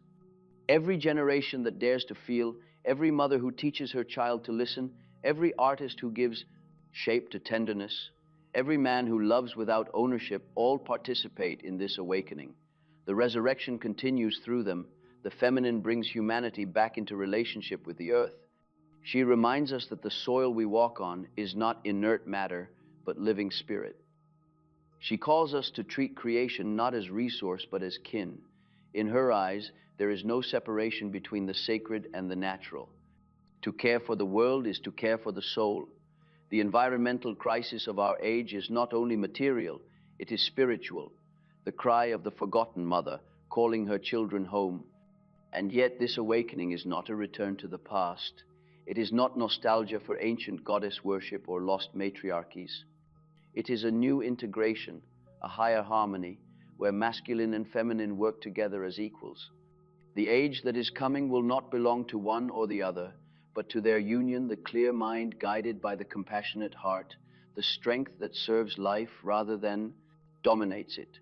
S1: Every generation that dares to feel, every mother who teaches her child to listen, every artist who gives shape to tenderness, every man who loves without ownership, all participate in this awakening. The resurrection continues through them. The feminine brings humanity back into relationship with the earth. She reminds us that the soil we walk on is not inert matter, but living spirit. She calls us to treat creation not as resource, but as kin. In her eyes, there is no separation between the sacred and the natural. To care for the world is to care for the soul. The environmental crisis of our age is not only material, it is spiritual. The cry of the forgotten mother, calling her children home. And yet this awakening is not a return to the past. It is not nostalgia for ancient goddess worship or lost matriarchies. It is a new integration, a higher harmony, where masculine and feminine work together as equals. The age that is coming will not belong to one or the other, but to their union, the clear mind guided by the compassionate heart, the strength that serves life rather than dominates it.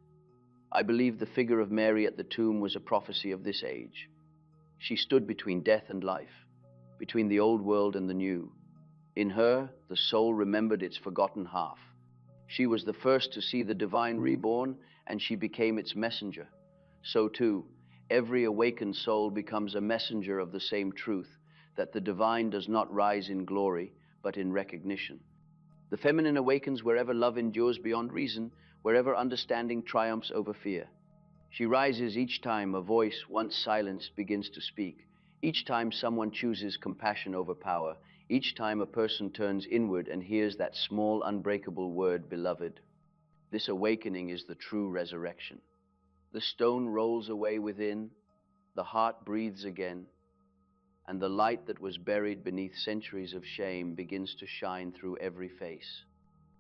S1: I believe the figure of Mary at the tomb was a prophecy of this age. She stood between death and life, between the old world and the new. In her, the soul remembered its forgotten half. She was the first to see the divine reborn, and she became its messenger. So too, every awakened soul becomes a messenger of the same truth, that the divine does not rise in glory, but in recognition. The feminine awakens wherever love endures beyond reason, wherever understanding triumphs over fear. She rises each time a voice once silenced begins to speak, each time someone chooses compassion over power, each time a person turns inward and hears that small, unbreakable word, beloved. This awakening is the true resurrection. The stone rolls away within, the heart breathes again, and the light that was buried beneath centuries of shame begins to shine through every face.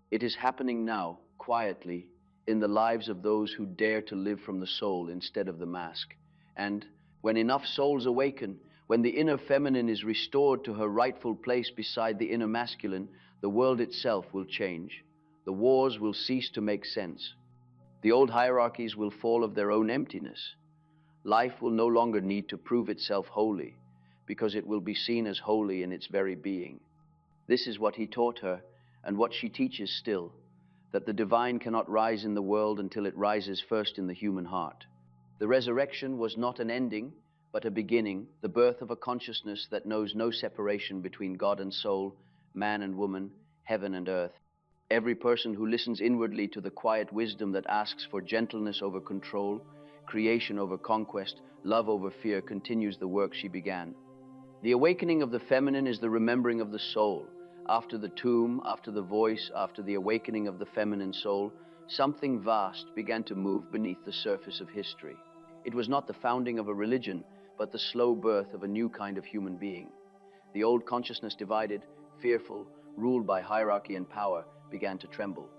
S1: It is happening now, quietly, in the lives of those who dare to live from the soul instead of the mask. And when enough souls awaken, when the inner feminine is restored to her rightful place beside the inner masculine, the world itself will change. The wars will cease to make sense. The old hierarchies will fall of their own emptiness. Life will no longer need to prove itself holy, because it will be seen as holy in its very being. This is what he taught her, and what she teaches still, that the divine cannot rise in the world until it rises first in the human heart. The resurrection was not an ending, but a beginning, the birth of a consciousness that knows no separation between God and soul, man and woman, heaven and earth. Every person who listens inwardly to the quiet wisdom that asks for gentleness over control, creation over conquest, love over fear, continues the work she began. The awakening of the feminine is the remembering of the soul. After the tomb, after the voice, after the awakening of the feminine soul, something vast began to move beneath the surface of history. It was not the founding of a religion, but the slow birth of a new kind of human being. The old consciousness, divided, fearful, ruled by hierarchy and power, began to tremble.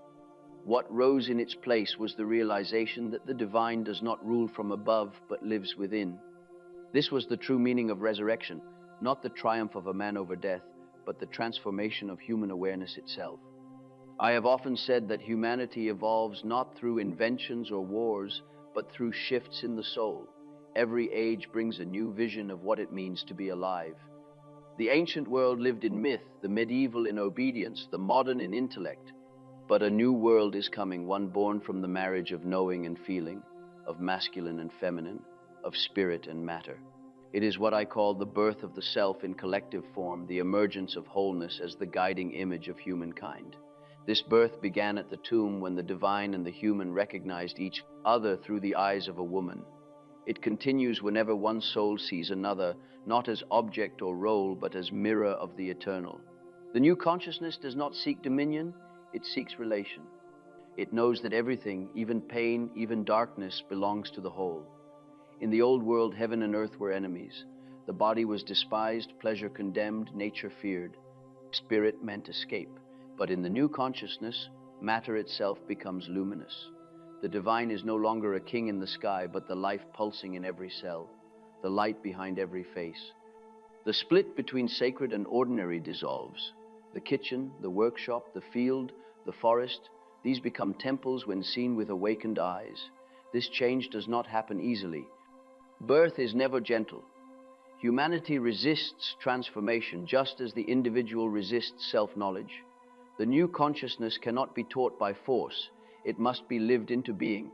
S1: What rose in its place was the realization that the divine does not rule from above, but lives within. This was the true meaning of resurrection, not the triumph of a man over death, but the transformation of human awareness itself. I have often said that humanity evolves not through inventions or wars, but through shifts in the soul. Every age brings a new vision of what it means to be alive. The ancient world lived in myth, the medieval in obedience, the modern in intellect. But a new world is coming, one born from the marriage of knowing and feeling, of masculine and feminine, of spirit and matter. It is what I call the birth of the self in collective form, the emergence of wholeness as the guiding image of humankind. This birth began at the tomb when the divine and the human recognized each other through the eyes of a woman. It continues whenever one soul sees another, not as object or role, but as mirror of the eternal. The new consciousness does not seek dominion, it seeks relation. It knows that everything, even pain, even darkness, belongs to the whole. In the old world, heaven and earth were enemies. The body was despised, pleasure condemned, nature feared. Spirit meant escape. But in the new consciousness, matter itself becomes luminous. The divine is no longer a king in the sky, but the life pulsing in every cell, the light behind every face. The split between sacred and ordinary dissolves. The kitchen, the workshop, the field, the forest, these become temples when seen with awakened eyes. This change does not happen easily. Birth is never gentle. Humanity resists transformation just as the individual resists self-knowledge. The new consciousness cannot be taught by force. It must be lived into being.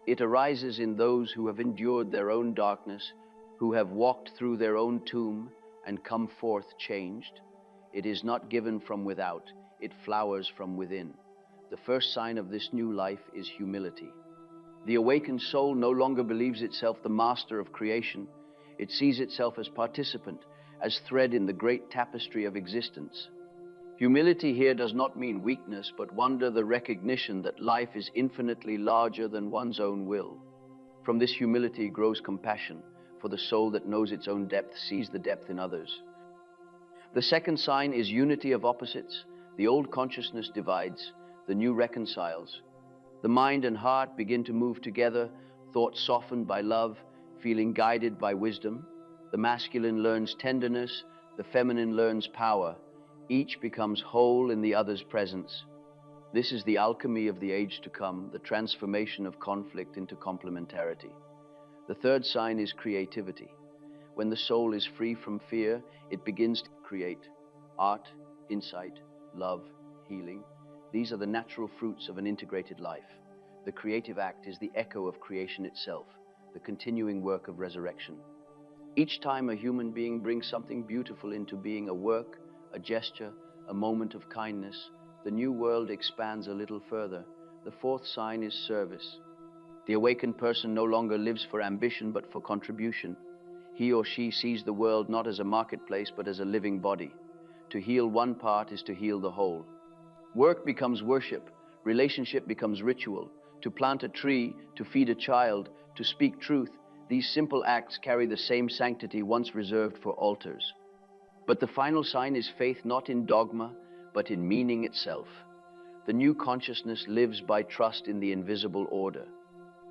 S1: It arises in those who have endured their own darkness, who have walked through their own tomb and come forth changed. It is not given from without, it flowers from within. The first sign of this new life is humility. The awakened soul no longer believes itself the master of creation. It sees itself as participant, as thread in the great tapestry of existence. Humility here does not mean weakness, but wonder, the recognition that life is infinitely larger than one's own will. From this humility grows compassion, for the soul that knows its own depth sees the depth in others. The second sign is unity of opposites. The old consciousness divides, the new reconciles. The mind and heart begin to move together, thoughts softened by love, feeling guided by wisdom. The masculine learns tenderness, the feminine learns power. Each becomes whole in the other's presence. This is the alchemy of the age to come, the transformation of conflict into complementarity. The third sign is creativity. When the soul is free from fear, it begins to create. Art, insight, love, healing. These are the natural fruits of an integrated life. The creative act is the echo of creation itself, the continuing work of resurrection. Each time a human being brings something beautiful into being, a work, a gesture, a moment of kindness, the new world expands a little further. The fourth sign is service. The awakened person no longer lives for ambition but for contribution. He or she sees the world not as a marketplace but as a living body. To heal one part is to heal the whole. Work becomes worship, relationship becomes ritual. To plant a tree, to feed a child, to speak truth, these simple acts carry the same sanctity once reserved for altars. But the final sign is faith, not in dogma, but in meaning itself. The new consciousness lives by trust in the invisible order.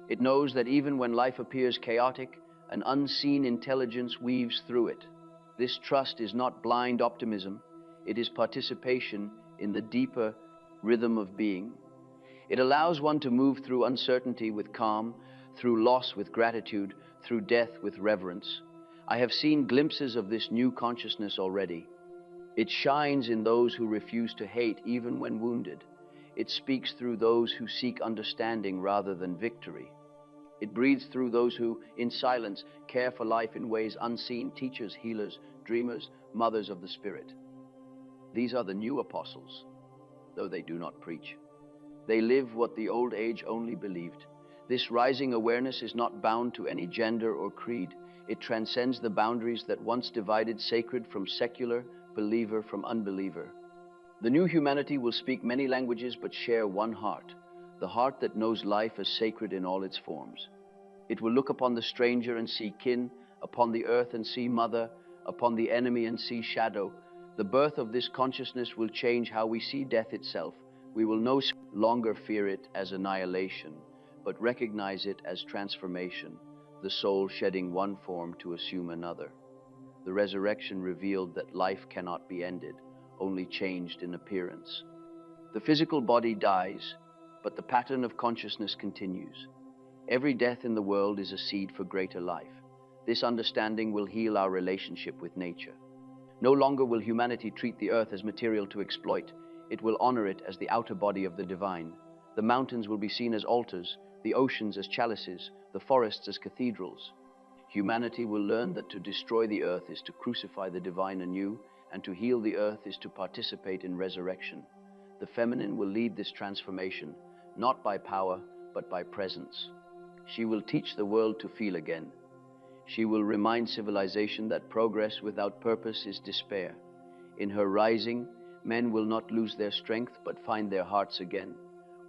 S1: It knows that even when life appears chaotic, an unseen intelligence weaves through it. This trust is not blind optimism, it is participation in the deeper rhythm of being. It allows one to move through uncertainty with calm, through loss with gratitude, through death with reverence. I have seen glimpses of this new consciousness already. It shines in those who refuse to hate even when wounded. It speaks through those who seek understanding rather than victory. It breathes through those who, in silence, care for life in ways unseen, teachers, healers, dreamers, mothers of the spirit. These are the new apostles, though they do not preach. They live what the old age only believed. This rising awareness is not bound to any gender or creed. It transcends the boundaries that once divided sacred from secular, believer from unbeliever. The new humanity will speak many languages but share one heart, the heart that knows life as sacred in all its forms. It will look upon the stranger and see kin, upon the earth and see mother, upon the enemy and see shadow. The birth of this consciousness will change how we see death itself. We will no longer fear it as annihilation, but recognize it as transformation, the soul shedding one form to assume another. The resurrection revealed that life cannot be ended, only changed in appearance. The physical body dies, but the pattern of consciousness continues. Every death in the world is a seed for greater life. This understanding will heal our relationship with nature. No longer will humanity treat the earth as material to exploit. It will honor it as the outer body of the divine. The mountains will be seen as altars, the oceans as chalices, the forests as cathedrals. Humanity will learn that to destroy the earth is to crucify the divine anew, and to heal the earth is to participate in resurrection. The feminine will lead this transformation, not by power, but by presence. She will teach the world to feel again. She will remind civilization that progress without purpose is despair. In her rising, men will not lose their strength, but find their hearts again.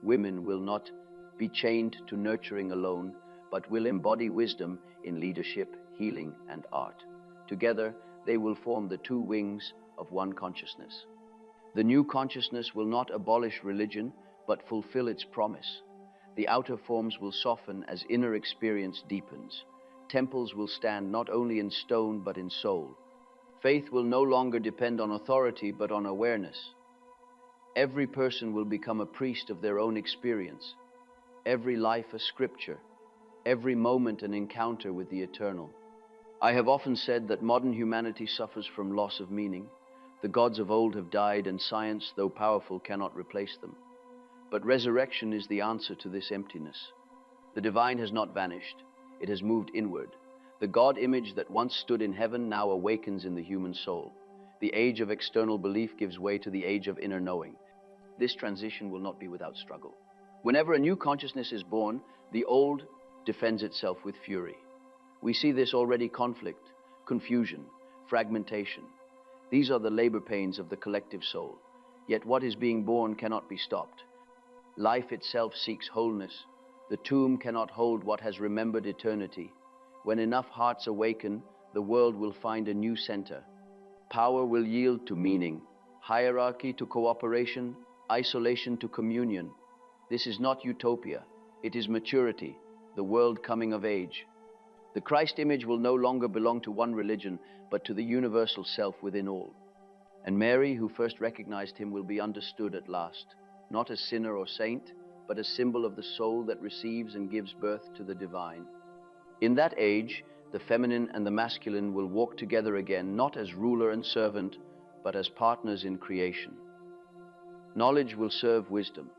S1: women will not be chained to nurturing alone, but will embody wisdom in leadership, healing, and art. Together, they will form the two wings of one consciousness. The new consciousness will not abolish religion, but fulfill its promise. The outer forms will soften as inner experience deepens. Temples will stand not only in stone, but in soul. Faith will no longer depend on authority, but on awareness. Every person will become a priest of their own experience, every life a scripture, every moment an encounter with the eternal. I have often said that modern humanity suffers from loss of meaning. The gods of old have died, and science, though powerful, cannot replace them. But resurrection is the answer to this emptiness. The divine has not vanished, it has moved inward. The God image that once stood in heaven now awakens in the human soul. The age of external belief gives way to the age of inner knowing. This transition will not be without struggle. Whenever a new consciousness is born, the old defends itself with fury. We see this already: conflict, confusion, fragmentation. These are the labor pains of the collective soul. Yet what is being born cannot be stopped. Life itself seeks wholeness. The tomb cannot hold what has remembered eternity. When enough hearts awaken, the world will find a new center. Power will yield to meaning, hierarchy to cooperation, isolation to communion. This is not utopia, it is maturity, the world coming of age. The Christ image will no longer belong to one religion, but to the universal self within all. And Mary, who first recognized him, will be understood at last, not as sinner or saint, but as symbol of the soul that receives and gives birth to the divine. In that age, the feminine and the masculine will walk together again, not as ruler and servant, but as partners in creation. Knowledge will serve wisdom,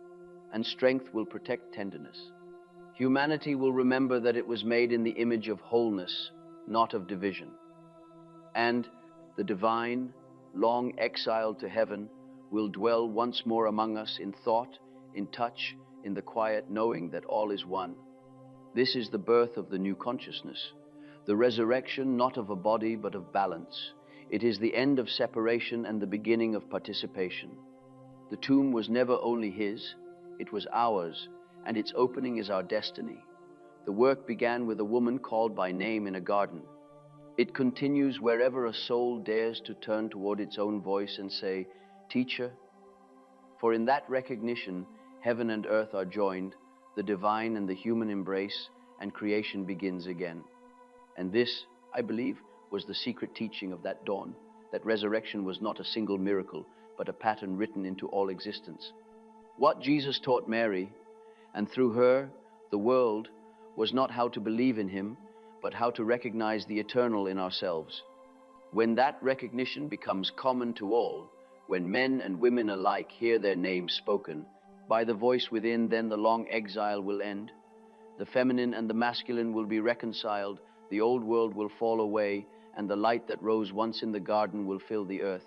S1: and strength will protect tenderness. Humanity will remember that it was made in the image of wholeness, not of division. And the divine, long exiled to heaven, will dwell once more among us in thought, in touch, in the quiet knowing that all is one. This is the birth of the new consciousness, the resurrection not of a body but of balance. It is the end of separation and the beginning of participation. The tomb was never only his, it was ours, and its opening is our destiny. The work began with a woman called by name in a garden. It continues wherever a soul dares to turn toward its own voice and say, "Teacher." For in that recognition, heaven and earth are joined, the divine and the human embrace, and creation begins again. And this, I believe, was the secret teaching of that dawn, that resurrection was not a single miracle, but a pattern written into all existence. What Jesus taught Mary, and through her, the world, was not how to believe in him, but how to recognize the eternal in ourselves. When that recognition becomes common to all, when men and women alike hear their names spoken by the voice within, then the long exile will end. The feminine and the masculine will be reconciled, the old world will fall away, and the light that rose once in the garden will fill the earth.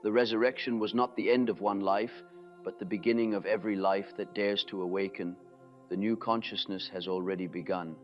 S1: The resurrection was not the end of one life, but the beginning of every life that dares to awaken. The new consciousness has already begun.